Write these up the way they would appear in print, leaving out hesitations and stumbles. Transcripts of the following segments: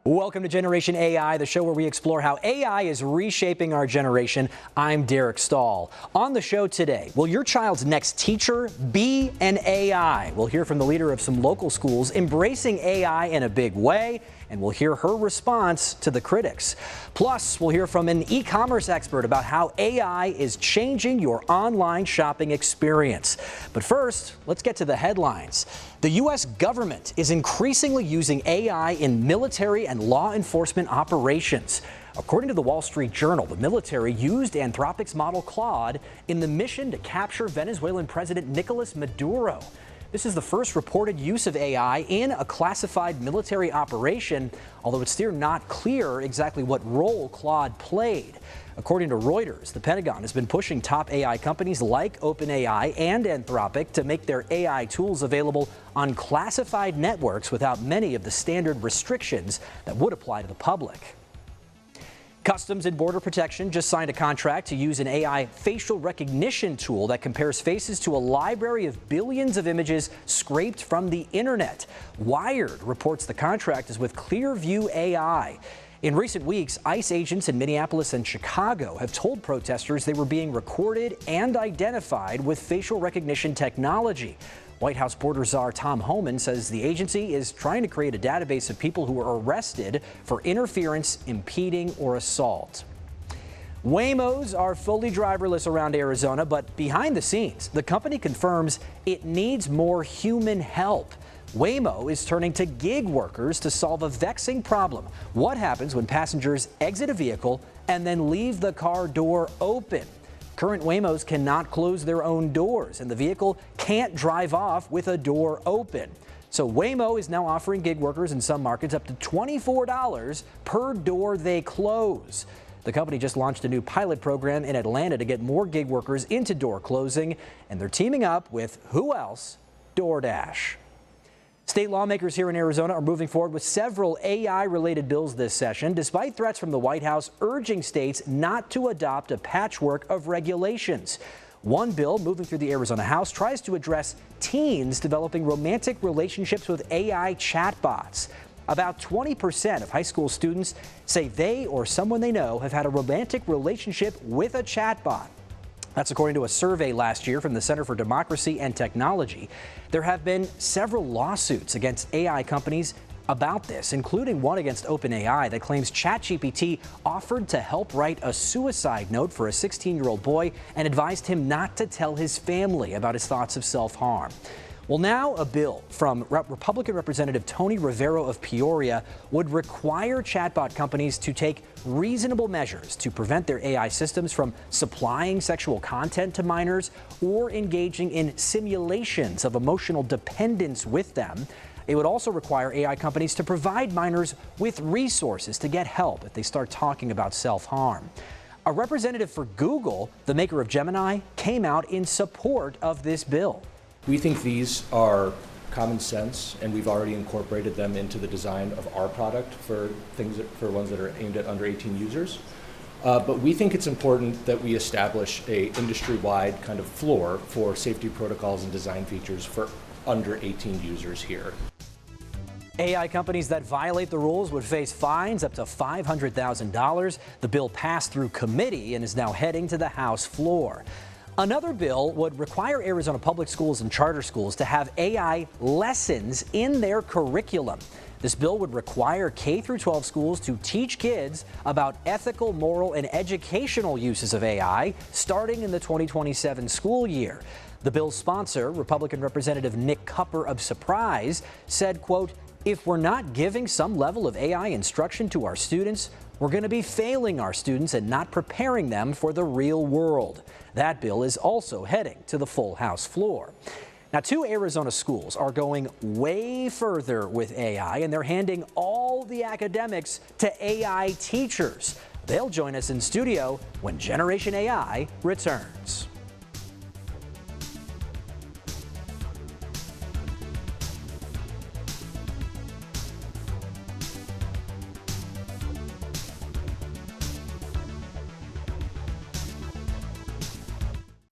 Welcome to Generation AI, the show where we explore how AI is reshaping our generation. I'm Derek Stahl. On the show today, will your child's next teacher be an AI? We'll hear from the leader of some local schools embracing AI in a big way, and we'll hear her response to the critics. Plus, we'll hear from an e-commerce expert about how AI is changing your online shopping experience. But first, let's get to the headlines. The U.S. government is increasingly using AI in military and law enforcement operations. According to the Wall Street Journal, the military used Anthropic's model Claude in the mission to capture Venezuelan President Nicolas Maduro. This is the first reported use of AI in a classified military operation, although it's still not clear exactly what role Claude played. According to Reuters, the Pentagon has been pushing top AI companies like OpenAI and Anthropic to make their AI tools available on classified networks without many of the standard restrictions that would apply to the public. Customs and Border Protection just signed a contract to use an AI facial recognition tool that compares faces to a library of billions of images scraped from the internet. Wired reports the contract is with Clearview AI. In recent weeks, ICE agents in Minneapolis and Chicago have told protesters they were being recorded and identified with facial recognition technology. White House border czar Tom Homan says the agency is trying to create a database of people who were arrested for interference, impeding, or assault. Waymos are fully driverless around Arizona, but behind the scenes, the company confirms it needs more human help. Waymo is turning to gig workers to solve a vexing problem. What happens when passengers exit a vehicle and then leave the car door open? Current Waymos cannot close their own doors, and the vehicle can't drive off with a door open. So Waymo is now offering gig workers in some markets up to $24 per door they close. The company just launched a new pilot program in Atlanta to get more gig workers into door closing, and they're teaming up with who else? DoorDash. State lawmakers here in Arizona are moving forward with several AI-related bills this session, despite threats from the White House urging states not to adopt a patchwork of regulations. One bill moving through the Arizona House tries to address teens developing romantic relationships with AI chatbots. About 20% of high school students say they or someone they know have had a romantic relationship with a chatbot. That's according to a survey last year from the Center for Democracy and Technology. There have been several lawsuits against AI companies about this, including one against OpenAI that claims ChatGPT offered to help write a suicide note for a 16-year-old boy and advised him not to tell his family about his thoughts of self-harm. Well, now a bill from Republican Representative Tony Rivero of Peoria would require chatbot companies to take reasonable measures to prevent their AI systems from supplying sexual content to minors or engaging in simulations of emotional dependence with them. It would also require AI companies to provide minors with resources to get help if they start talking about self-harm. A representative for Google, the maker of Gemini, came out in support of this bill. We think these are common sense, and we've already incorporated them into the design of our product for ones that are aimed at under 18 users. But we think it's important that we establish a industry-wide kind of floor for safety protocols and design features for under 18 users here. AI companies that violate the rules would face fines up to $500,000. The bill passed through committee and is now heading to the House floor. Another bill would require Arizona public schools and charter schools to have AI lessons in their curriculum. This bill would require K-12 schools to teach kids about ethical, moral, and educational uses of AI starting in the 2027 school year. The bill's sponsor, Republican Representative Nick Cupper of Surprise, said, quote, "If we're not giving some level of AI instruction to our students, we're going to be failing our students and not preparing them for the real world." That bill is also heading to the full House floor. Now, 2 Arizona schools are going way further with AI, and they're handing all the academics to AI teachers. They'll join us in studio when Generation AI returns.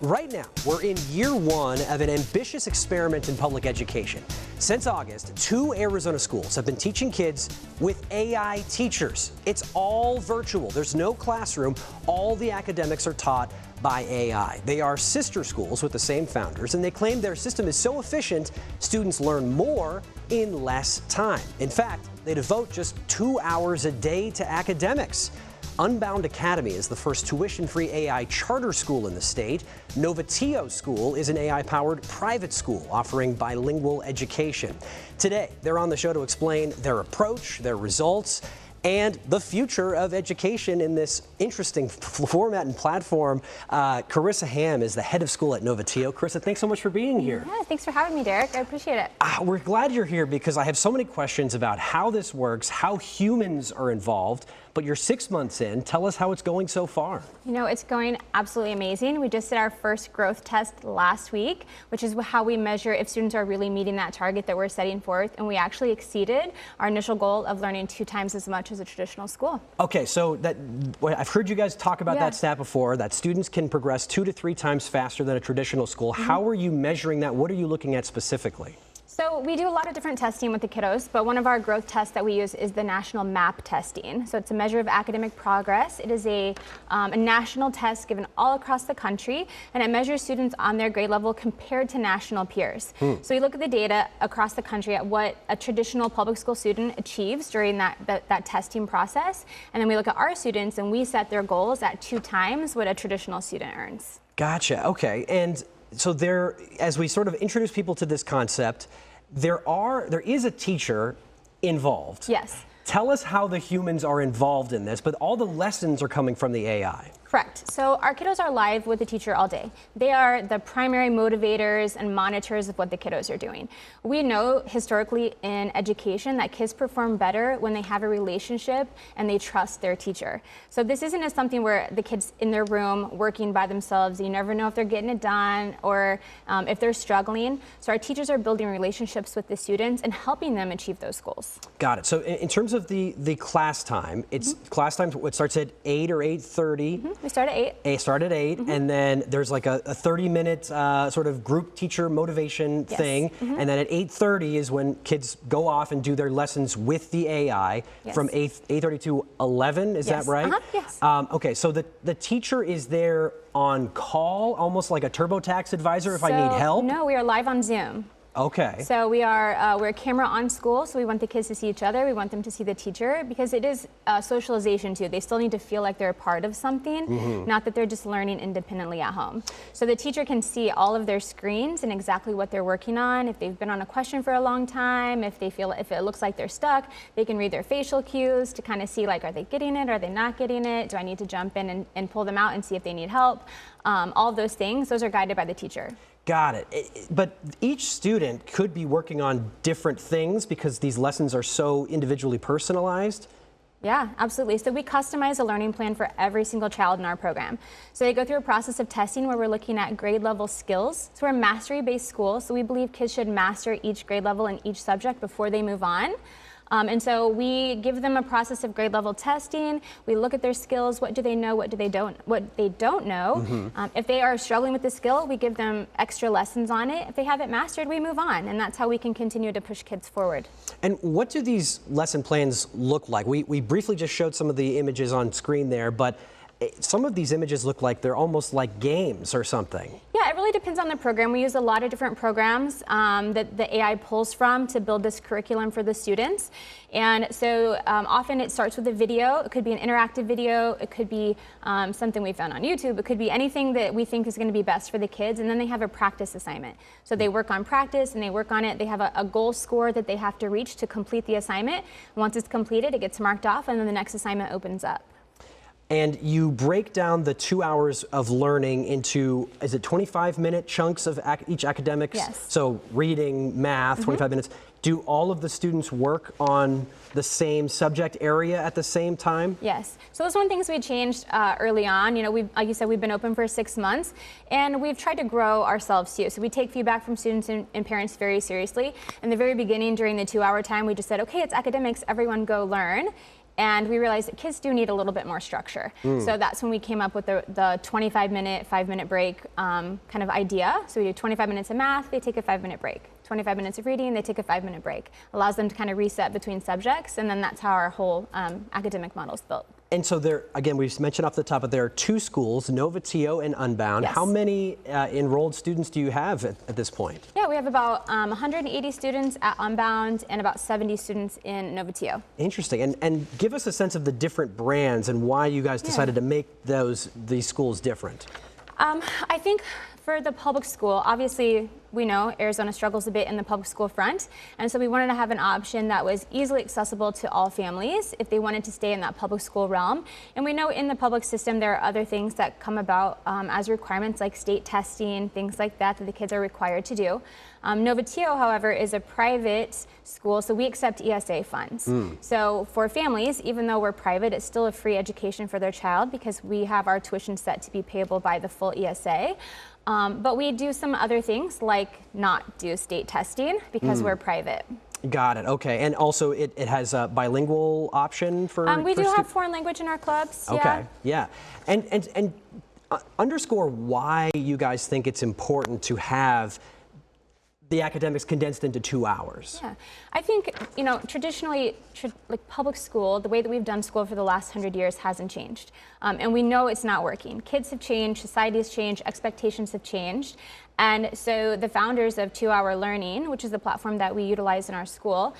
Right now, we're in year 1 of an ambitious experiment in public education. Since August, 2 Arizona schools have been teaching kids with AI teachers. It's all virtual. There's no classroom. All the academics are taught by AI. They are sister schools with the same founders, and they claim their system is so efficient, students learn more in less time. In fact, they devote just 2 hours a day to academics. Unbound Academy is the first tuition-free AI charter school in the state. Novatio School is an AI-powered private school offering bilingual education. Today, they're on the show to explain their approach, their results, and the future of education in this interesting format and platform. Carissa Ham is the head of school at Novatio. Carissa, thanks so much for being here. Yeah, thanks for having me, Derek. I appreciate it. We're glad you're here because I have so many questions about how this works, how humans are involved, but you're 6 months in. Tell us how it's going so far. You know, it's going absolutely amazing. We just did our first growth test last week, which is how we measure if students are really meeting that target that we're setting forth, and we actually exceeded our initial goal of learning 2 times as much as a traditional school. Okay, so I've heard you guys talk about that stat before, that students can progress 2 to 3 times faster than a traditional school. How are you measuring that? What are you looking at specifically? So we do a lot of different testing with the kiddos, but one of our growth tests that we use is the national MAP testing. So it's a measure of academic progress. It is a national test given all across the country, and it measures students on their grade level compared to national peers. So we look at the data across the country at what a traditional public school student achieves during that testing process, and then we look at our students and we set their goals at 2 times what a traditional student earns. Gotcha, okay. And so as we sort of introduce people to this concept, there is a teacher involved. Yes. Tell us how the humans are involved in this, but all the lessons are coming from the AI. Correct. So our kiddos are live with the teacher all day. They are the primary motivators and monitors of what the kiddos are doing. We know historically in education that kids perform better when they have a relationship and they trust their teacher. So this isn't something where the kids in their room working by themselves, you never know if they're getting it done or if they're struggling. So our teachers are building relationships with the students and helping them achieve those goals. Got it. So in terms of the class time, it's class time, it starts at 8 or 8:30. We start at 8. Start at 8, and then there's like a 30-minute sort of group teacher motivation thing, and then at 8:30 is when kids go off and do their lessons with the AI from 8:30 to 11. Is that right? Yes. Okay, so the teacher is there on call, almost like a TurboTax advisor if I need help? No, we are live on Zoom. Okay. So we're camera on school, so we want the kids to see each other. We want them to see the teacher because it is socialization too. They still need to feel like they're a part of something, not that they're just learning independently at home. So the teacher can see all of their screens and exactly what they're working on. If they've been on a question for a long time, if it looks like they're stuck, they can read their facial cues to kind of see like, are they getting it? Are they not getting it? Do I need to jump in and pull them out and see if they need help? All of those things, those are guided by the teacher. Got it. But each student could be working on different things because these lessons are so individually personalized? Yeah, absolutely. So we customize a learning plan for every single child in our program. So they go through a process of testing where we're looking at grade level skills. So we're a mastery-based school, so we believe kids should master each grade level in each subject before they move on. And so we give them a process of grade level testing. We look at their skills. What do they know? What they don't know? If they are struggling with the skill, we give them extra lessons on it. If they haven't mastered, we move on. And that's how we can continue to push kids forward. And what do these lesson plans look like? We briefly just showed some of the images on screen there, but some of these images look like they're almost like games or something. Yeah, it really depends on the program. We use a lot of different programs that the AI pulls from to build this curriculum for the students. And so often it starts with a video. It could be an interactive video. It could be something we found on YouTube. It could be anything that we think is going to be best for the kids. And then they have a practice assignment. So they work on practice and they work on it. They have a goal score that they have to reach to complete the assignment. Once it's completed, it gets marked off and then the next assignment opens up. And you break down the 2 hours of learning into, is it 25-minute chunks of each academics? Yes. So reading, math, 25 minutes. Do all of the students work on the same subject area at the same time? Yes. So that's one of the things we changed early on. You know, like you said, we've been open for 6 months, and we've tried to grow ourselves too. So we take feedback from students and parents very seriously. In the very beginning, during the 2-hour time, we just said, okay, it's academics, everyone go learn. And we realized that kids do need a little bit more structure. So that's when we came up with the 25-minute, 5-minute break kind of idea. So we do 25 minutes of math, they take a 5-minute break. 25 minutes of reading, they take a 5-minute break. Allows them to kind of reset between subjects, and then that's how our whole academic model is built. And so there, again, we've mentioned off the top, but there are 2 schools, Novatio and Unbound. Yes. How many enrolled students do you have at this point? Yeah, we have about 180 students at Unbound and about 70 students in Novatio. Interesting. And give us a sense of the different brands and why you guys decided to make these schools different. I think for the public school, obviously we know Arizona struggles a bit in the public school front, and so we wanted to have an option that was easily accessible to all families if they wanted to stay in that public school realm. And we know in the public system there are other things that come about as requirements like state testing, things like that that the kids are required to do. Novatio, however, is a private school, so we accept ESA funds. So for families, even though we're private, it's still a free education for their child because we have our tuition set to be payable by the full ESA. But we do some other things like not do state testing because we're private. Got it. Okay. And also it has a bilingual option for we do have foreign language in our clubs. Okay. Yeah. And underscore why you guys think it's important to have the academics condensed into 2 hours. Yeah, I think, traditionally, like public school, the way that we've done school for the last 100 years hasn't changed. And we know it's not working. Kids have changed, society has changed, expectations have changed. And so the founders of 2-Hour Learning, which is the platform that we utilize in our school,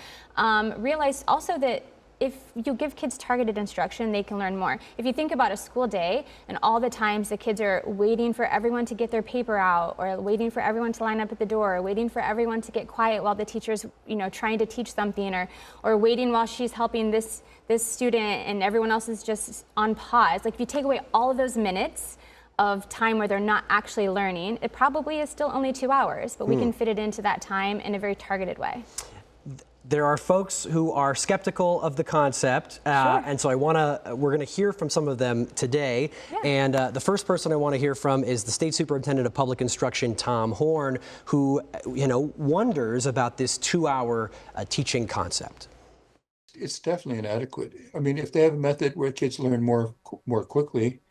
realized also that if you give kids targeted instruction, they can learn more. If you think about a school day and all the times the kids are waiting for everyone to get their paper out, or waiting for everyone to line up at the door, or waiting for everyone to get quiet while the teacher's trying to teach something, or waiting while she's helping this student and everyone else is just on pause. Like if you take away all of those minutes of time where they're not actually learning, it probably is still only 2 hours, but we can fit it into that time in a very targeted way. There are folks who are skeptical of the concept, and so we're going to hear from some of them today. Yeah. And the first person I want to hear from is the State Superintendent of Public Instruction, Tom Horn, who wonders about this 2-hour teaching concept. It's definitely inadequate. I mean, if they have a method where kids learn more quickly,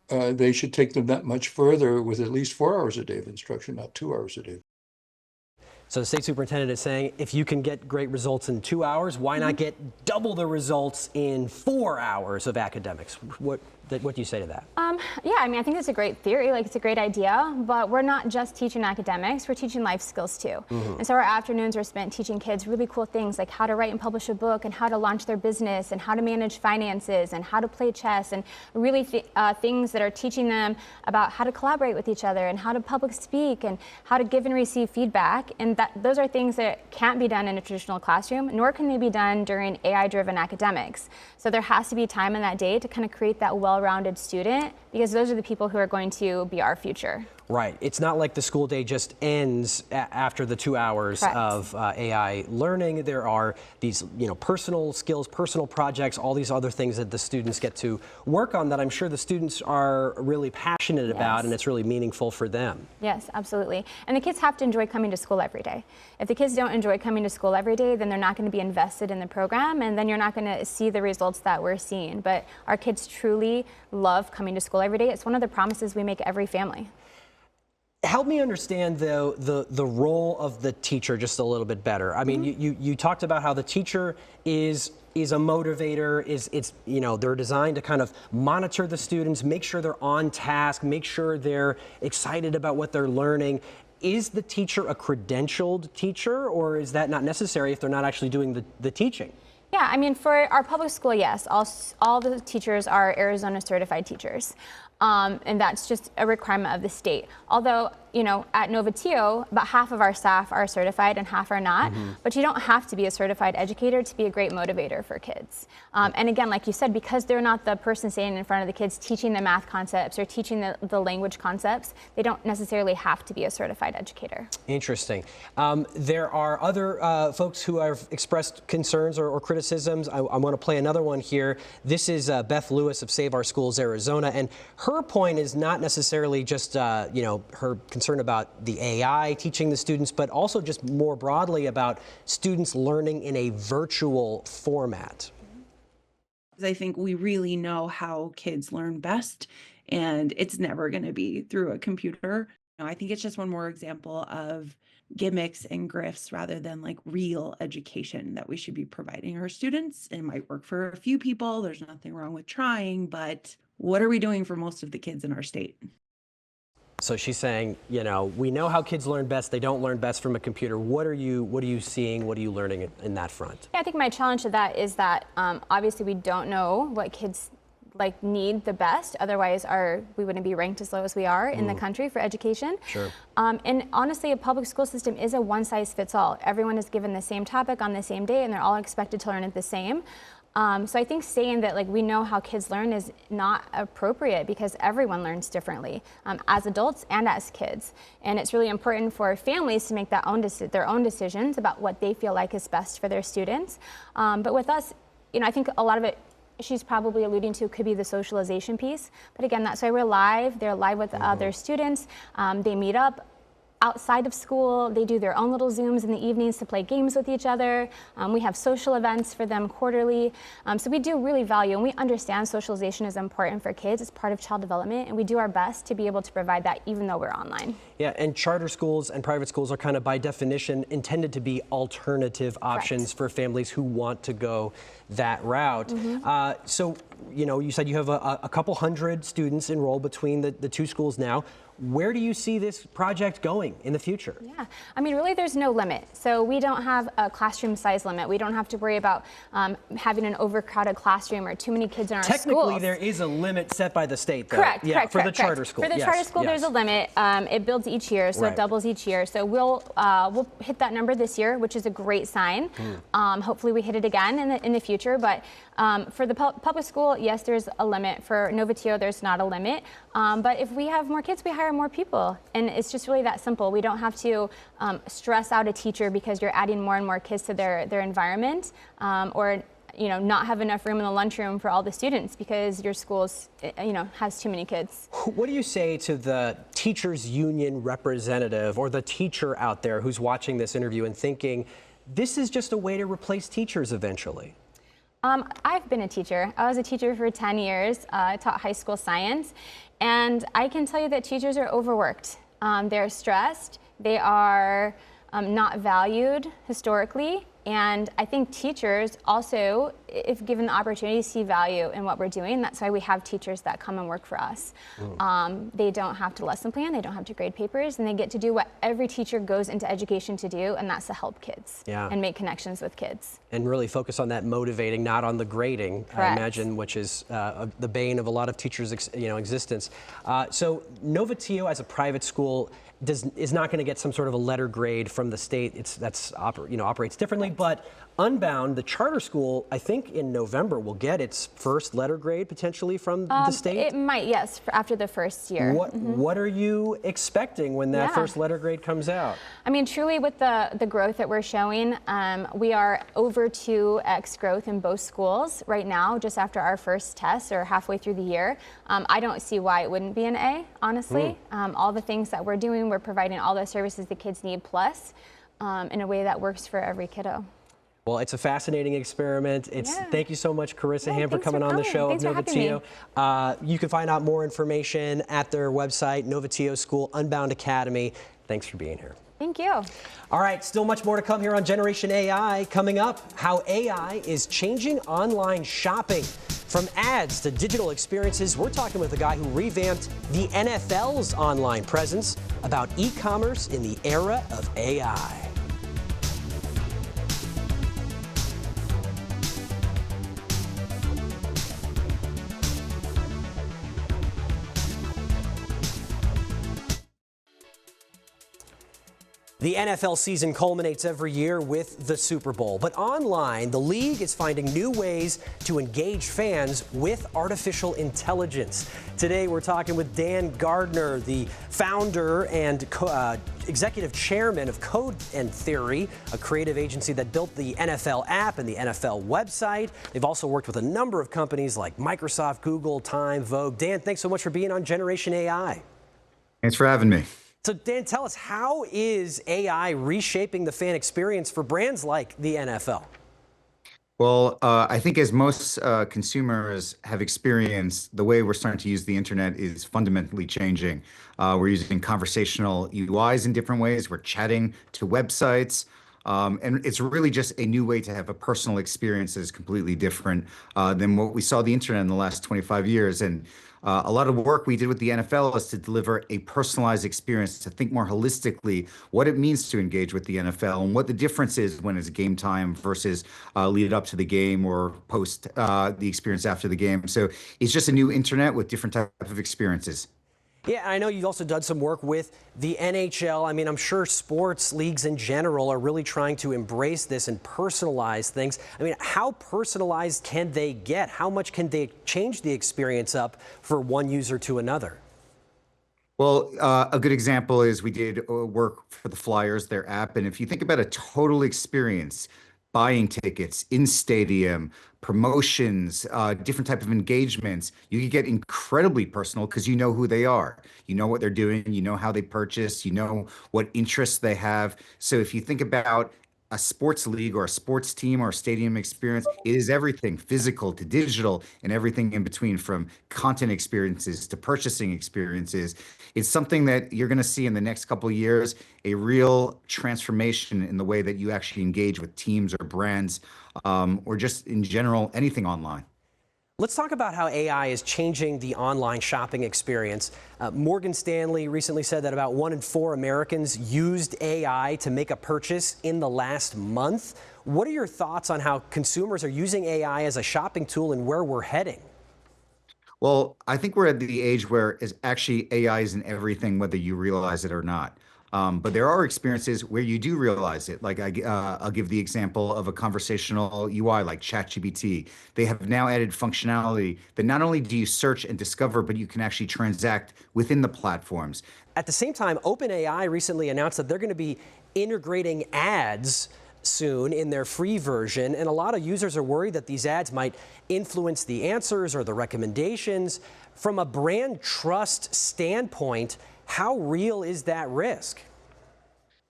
they should take them that much further with at least 4 hours a day of instruction, not 2 hours a day. So the state superintendent is saying if you can get great results in 2 hours, why not get double the results in 4 hours of academics? What do you say to that? Yeah, I mean, I think it's a great theory, like it's a great idea, but we're not just teaching academics, we're teaching life skills too. And so our afternoons are spent teaching kids really cool things like how to write and publish a book and how to launch their business and how to manage finances and how to play chess and really things that are teaching them about how to collaborate with each other and how to public speak and how to give and receive feedback. And those are things that can't be done in a traditional classroom, nor can they be done during AI-driven academics. So there has to be time in that day to kind of create that well-rounded student, because those are the people who are going to be our future. Right. It's not like the school day just ends after the 2 hours Correct. Of AI learning. There are these, personal skills, personal projects, all these other things that the students get to work on that I'm sure the students are really passionate about, and it's really meaningful for them. Yes, absolutely. And the kids have to enjoy coming to school every day. If the kids don't enjoy coming to school every day, then they're not going to be invested in the program, and then you're not going to see the results that we're seeing. But our kids truly love coming to school every day. It's one of the promises we make every family. Help me understand, though, the role of the teacher just a little bit better. I mean, you talked about how the teacher is a motivator, they're designed to kind of monitor the students, make sure they're on task, make sure they're excited about what they're learning. Is the teacher a credentialed teacher, or is that not necessary if they're not actually doing the teaching? Yeah, I mean, for our public school, yes, all the teachers are Arizona certified teachers. And that's just a requirement of the state. Although, at Novatio, about half of our staff are certified and half are not. But you don't have to be a certified educator to be a great motivator for kids. And again, like you said, because they're not the person standing in front of the kids teaching the math concepts or teaching the language concepts, they don't necessarily have to be a certified educator. Interesting. There are other folks who have expressed concerns or criticisms. I want to play another one here. This is Beth Lewis of Save Our Schools Arizona, and her point is not necessarily just her concern about the AI teaching the students, but also just more broadly about students learning in a virtual format. I think we really know how kids learn best, and it's never going to be through a computer. I think it's just one more example of gimmicks and grifts rather than like real education that we should be providing our students. It might work for a few people. There's nothing wrong with trying, but what are we doing for most of the kids in our state? So she's saying, you know, we know how kids learn best. They don't learn best from a computer. What are you seeing? What are you learning in that front? Yeah, I think my challenge to that is that obviously we don't know what kids like need the best. Otherwise, we wouldn't be ranked as low as we are in the country for education. Sure. And honestly, a public school system is a one-size-fits-all. Everyone is given the same topic on the same day, and they're all expected to learn it the same. So I think saying that like we know how kids learn is not appropriate because everyone learns differently as adults and as kids. And it's really important for families to make their own decisions about what they feel like is best for their students. But with us, you know, I think a lot of it she's probably alluding to could be the socialization piece. But again, that's why we're live. They're live with other students. They meet up outside of school. They do their own little Zooms in the evenings to play games with each other. We have social events for them quarterly. So we do really value, and we understand socialization is important for kids. It's part of child development, and we do our best to be able to provide that even though we're online. Yeah, and charter schools and private schools are kind of by definition intended to be alternative options for families who want to go that route. So, you know, you said you have a couple hundred students enrolled between the two schools now. Where do you see this project going in the future? Yeah, I mean, really, there's no limit. So we don't have a classroom size limit. We don't have to worry about having an overcrowded classroom or too many kids in our schools. Technically, there is a limit set by the state, though. Correct, yeah, correct, for correct, the charter school. For the charter school, there's a limit. It builds each year, so it doubles each year. So we'll hit that number this year, which is a great sign. Hopefully, we hit it again in the future. But for the public school, yes, there's a limit. For Novatio, there's not a limit. But if we have more kids, we hire more people. And it's just really that simple. We don't have to stress out a teacher because you're adding more and more kids to their environment, or you know, not have enough room in the lunchroom for all the students because your school's, you know, has too many kids. What do you say to the teachers union representative or the teacher out there who's watching this interview and thinking this is just a way to replace teachers eventually? I've been a teacher. I was a teacher for 10 years. I taught high school science. And I can tell you that teachers are overworked. They're stressed. They are not valued historically. And I think teachers also, if given the opportunity, see value in what we're doing. That's why we have teachers that come and work for us. They don't have to lesson plan, they don't have to grade papers, and they get to do what every teacher goes into education to do, and that's to help kids and make connections with kids. And really focus on that motivating, not on the grading, I imagine, which is the bane of a lot of teachers' existence. So Novatio as a private school is not going to get some sort of a letter grade from the state. Operates differently. But Unbound, the charter school, I think in November will get its first letter grade potentially from the state. It might, yes, after the first year. What are you expecting when that first letter grade comes out? I mean, truly, with the growth that we're showing, we are over 2x growth in both schools right now, just after our first test or halfway through the year. I don't see why it wouldn't be an A, honestly. All the things that we're doing, we're providing all the services the kids need plus in a way that works for every kiddo. Well, it's a fascinating experiment. Thank you so much, Carissa Ham, for coming on the show of Novatio. You can find out more information at their website, Novatio School Unbound Academy. Thanks for being here. Thank you. All right, still much more to come here on Generation AI. Coming up, how AI is changing online shopping. From ads to digital experiences, we're talking with a guy who revamped the NFL's online presence about e-commerce in the era of AI. The NFL season culminates every year with the Super Bowl, but online, the league is finding new ways to engage fans with artificial intelligence. Today, we're talking with Dan Gardner, the founder and executive chairman of Code and Theory, a creative agency that built the NFL app and the NFL website. They've also worked with a number of companies like Microsoft, Google, Time, Vogue. Dan, thanks so much for being on Generation AI. Thanks for having me. So Dan, tell us, how is AI reshaping the fan experience for brands like the NFL? Well, I think as most consumers have experienced, the way we're starting to use the internet is fundamentally changing. We're using conversational UIs in different ways. We're chatting to websites. And it's really just a new way to have a personal experience that is completely different than what we saw the internet in the last 25 years. And a lot of work we did with the NFL is to deliver a personalized experience, to think more holistically what it means to engage with the NFL and what the difference is when it's game time versus lead up to the game or post the experience after the game. So it's just a new internet with different type of experiences. Yeah, I know you've also done some work with the NHL. I mean, I'm sure sports leagues in general are really trying to embrace this and personalize things. I mean, how personalized can they get? How much can they change the experience up for one user to another? Well, a good example is we did work for the Flyers, their app. And if you think about a total experience, buying tickets in stadium, promotions, different type of engagements, you can get incredibly personal because you know who they are. You know what they're doing. You know how they purchase. You know what interests they have. So if you think about a sports league or a sports team or a stadium experience, it is everything physical to digital and everything in between, from content experiences to purchasing experiences. It's something that you're going to see in the next couple of years, a real transformation in the way that you actually engage with teams or brands, or just in general, anything online. Let's talk about how AI is changing the online shopping experience. Morgan Stanley recently said that about 1 in 4 Americans used AI to make a purchase in the last month. What are your thoughts on how consumers are using AI as a shopping tool and where we're heading? Well, I think we're at the age where is actually AI is in everything, whether you realize it or not. But there are experiences where you do realize it. Like I'll give the example of a conversational UI like ChatGPT. They have now added functionality that not only do you search and discover, but you can actually transact within the platforms. At the same time, OpenAI recently announced that they're going to be integrating ads soon in their free version, and a lot of users are worried that these ads might influence the answers or the recommendations. From a brand trust standpoint, how real is that risk?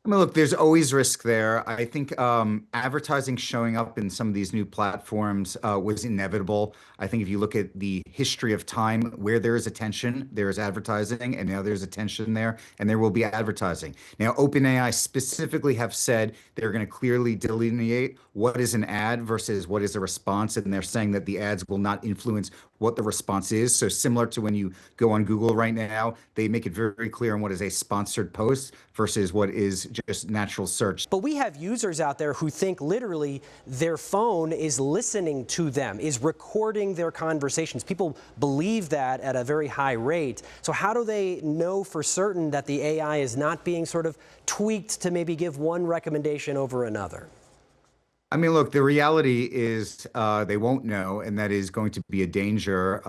I mean, look, there's always risk there. I think advertising showing up in some of these new platforms was inevitable. I think if you look at the history of time, where there is attention, there is advertising, and now there's attention there, and there will be advertising. Now, OpenAI specifically have said they're going to clearly delineate what is an ad versus what is a response, and they're saying that the ads will not influence what the response is. So similar to when you go on Google right now, they make it very clear on what is a sponsored post versus what is just natural search. But we have users out there who think literally their phone is listening to them, is recording their conversations. People believe that at a very high rate. So how do they know for certain that the AI is not being sort of tweaked to maybe give one recommendation over another? I mean, look, the reality is they won't know, and that is going to be a danger.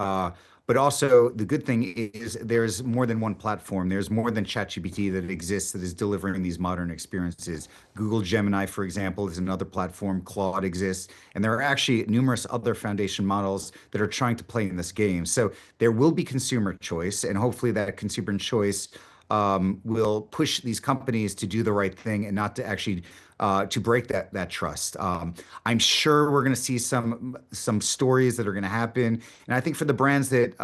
But also, the good thing is there's more than one platform. There's more than ChatGPT that exists that is delivering these modern experiences. Google Gemini, for example, is another platform. Claude exists. And there are actually numerous other foundation models that are trying to play in this game. So there will be consumer choice, and hopefully that consumer choice will push these companies to do the right thing and not to actually to break that trust. I'm sure we're going to see some stories that are going to happen, and I think for the brands that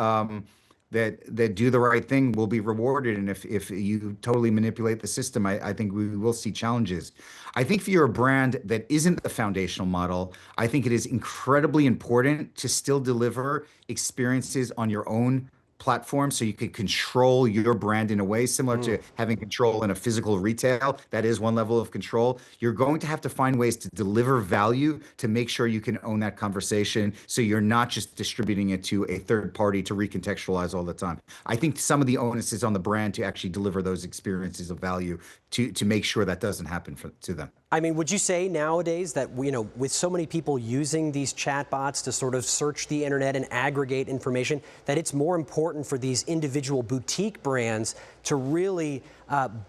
that do the right thing will be rewarded. And if you totally manipulate the system, I think we will see challenges. I think if you're a brand that isn't the foundational model, I think it is incredibly important to still deliver experiences on your own platform so you can control your brand in a way similar to having control in a physical retail. That is one level of control. You're going to have to find ways to deliver value to make sure you can own that conversation so you're not just distributing it to a third party to recontextualize all the time. I think some of the onus is on the brand to actually deliver those experiences of value to make sure that doesn't happen to them. I mean, would you say nowadays that, you know, with so many people using these chatbots to sort of search the internet and aggregate information, that it's more important for these individual boutique brands to really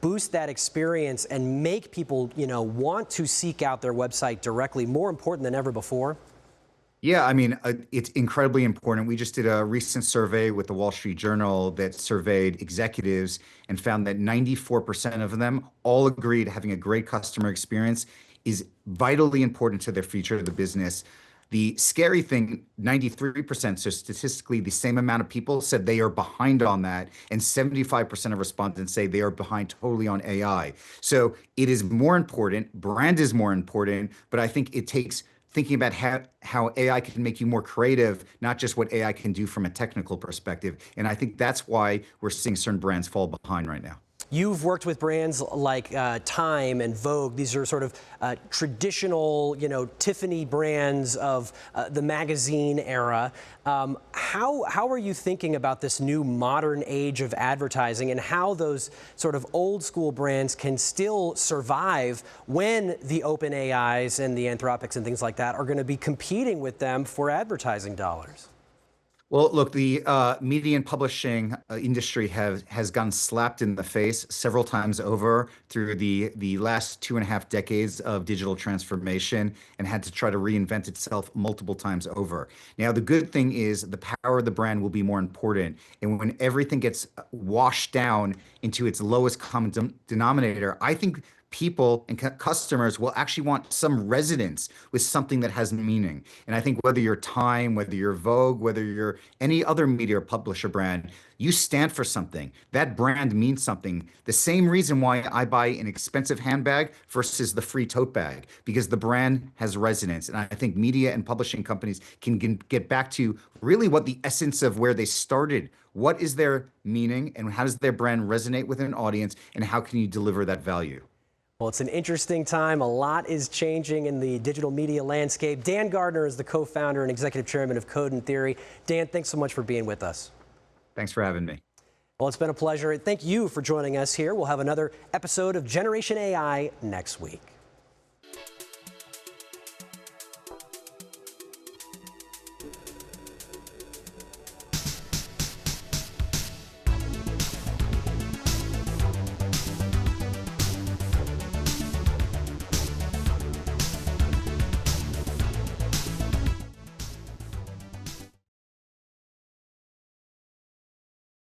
boost that experience and make people, you know, want to seek out their website directly, more important than ever before? Yeah, I mean, it's incredibly important. We just did a recent survey with the Wall Street Journal that surveyed executives and found that 94% of them all agreed having a great customer experience is vitally important to their future of the business. The scary thing, 93%, so statistically the same amount of people said they are behind on that, and 75% of respondents say they are behind totally on AI. So it is more important, brand is more important, but I think it takes thinking about how AI can make you more creative, not just what AI can do from a technical perspective. And I think that's why we're seeing certain brands fall behind right now. You've worked with brands like Time and Vogue. These are sort of traditional, Tiffany brands of the magazine era. How are you thinking about this new modern age of advertising and how those sort of old school brands can still survive when the open AIs and the Anthropics and things like that are going to be competing with them for advertising dollars? Well, look, the media and publishing industry has gotten slapped in the face several times over through the last 2.5 decades of digital transformation and had to try to reinvent itself multiple times over. Now, the good thing is the power of the brand will be more important. And when everything gets washed down into its lowest common denominator, I think people and customers will actually want some resonance with something that has meaning. And I think whether you're Time, whether you're Vogue, whether you're any other media or publisher brand, you stand for something. That brand means something. The same reason why I buy an expensive handbag versus the free tote bag, because the brand has resonance. And I think media and publishing companies can get back to really what the essence of where they started. What is their meaning and how does their brand resonate with an audience, and how can you deliver that value? Well, it's an interesting time. A lot is changing in the digital media landscape. Dan Gardner is the co-founder and executive chairman of Code and Theory. Dan, thanks so much for being with us. Thanks for having me. Well, it's been a pleasure. Thank you for joining us here. We'll have another episode of Generation AI next week.